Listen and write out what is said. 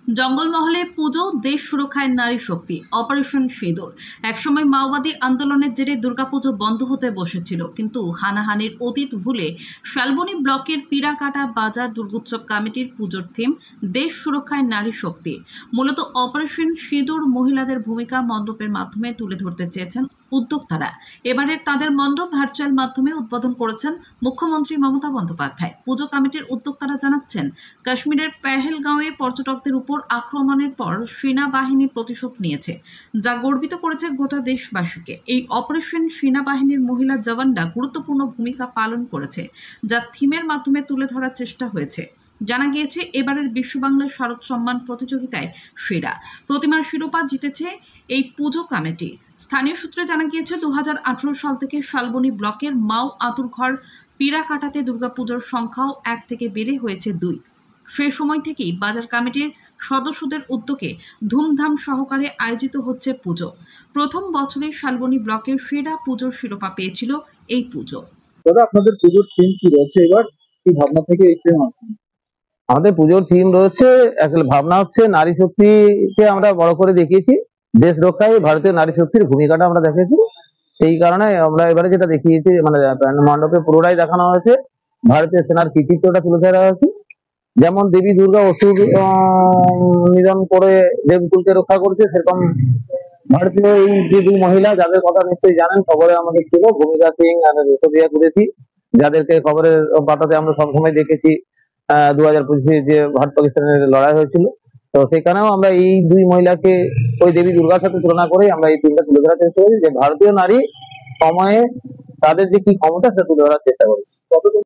জঙ্গলমহলে পুজো, দেশ সুরক্ষায় নারী শক্তি, অপারেশন সিঁদুর। একসময় মাওবাদী আন্দোলনের জেরে দুর্গাপুজো বন্ধ হতে বসেছিল, কিন্তু হানাহানির অতীত ভুলে শালবনী ব্লকের পিড়াকাটা বাজার দুর্গোৎসব কমিটির পুজোর থিম দেশ সুরক্ষায় নারী শক্তি। মূলত অপারেশন সিঁদুর মহিলাদের ভূমিকা মণ্ডপের মাধ্যমে তুলে ধরতে চেয়েছেন উদ্যোক্তারা। এবারের তাদের মণ্ডপ ভার্চুয়াল মাধ্যমে উদ্বোধন করেছেন মুখ্যমন্ত্রী মমতা বন্দ্যোপাধ্যায়। পুজো কমিটির উদ্যোক্তারা জানাচ্ছেন, কাশ্মীরের পেহেলগাঁওয়ে পর্যটকদের উপর আক্রমণের পর সেনাবাহিনী প্রতিশোধ নিয়েছে, যা গর্বিত করেছে গোটা দেশবাসীকে। এই অপারেশন সেনাবাহিনীর মহিলা জওয়ানরা গুরুত্বপূর্ণ ভূমিকা পালন করেছে, যা থিমের মাধ্যমে তুলে ধরার চেষ্টা হয়েছে। জানা গিয়েছে, এবারের বিশ্ব বাংলা শারদ সম্মান প্রতিযোগিতায় সেরা প্রতিমার শিরোপা জিতেছে এই পুজো কমিটি। স্থানীয় সূত্রে জানা গিয়েছে, 2018 সাল থেকে শালবনী ব্লকের মাও আতুরঘর পিড়াকাটাতে দুর্গাপুজোর সংখ্যাও 1 থেকে বেড়ে হয়েছে 2। সেই সময় থেকেই বাজার কমিটির সদস্যদের উদ্যোগে ধুমধাম সহকারে আয়োজিত হচ্ছে পুজো। প্রথম বছরে শালবনী ব্লকের সেরা পুজোর শিরোপা পেয়েছিল এই পুজো। দাদা, আপনাদের পুজোর থিম কি রয়েছে এবার? কি ভাবনা থেকে এই থিম আছে? আমাদের পুজোর থিম রয়েছে, ভাবনা হচ্ছে নারী শক্তিকে আমরা বড় করে দেখিয়েছি। দেশ রক্ষায় ভারতীয় নারী শক্তির ভূমিকাটা আমরা দেখেছি। সেই কারণে আমরা এবারে যেটা দেখিয়েছি, মানে মণ্ডপে পুরোটাই দেখানো হয়েছে, ভারতীয় সেনার কৃতিত্বটা তুলে ধরা হয়েছে। যেমন দেবী দুর্গা অসুর নিধন করে দেবকুলকে রক্ষা করছে, সেরকম ভারতীয় এই যে দুই মহিলা, যাদের কথা নিশ্চয়ই জানেন, খবরে আমাদের ছিল, ভূমিকা সিং আর সোফিয়া কুরেশি, যাদেরকে খবরের পাতাতে আমরা সবসময় দেখেছি 2025 যে ভারত পাকিস্তানের লড়াই হয়েছিল। তো সেখানেও আমরা এই দুই মহিলাকে ওই দেবী দুর্গার সাথে তুলনা করে আমরা এই তিনটা তুলে ধরার চেষ্টা করি, যে ভারতীয় নারী সময়ে তাদের যে কি ক্ষমতা সেটা তুলে ধরার চেষ্টা করেছি।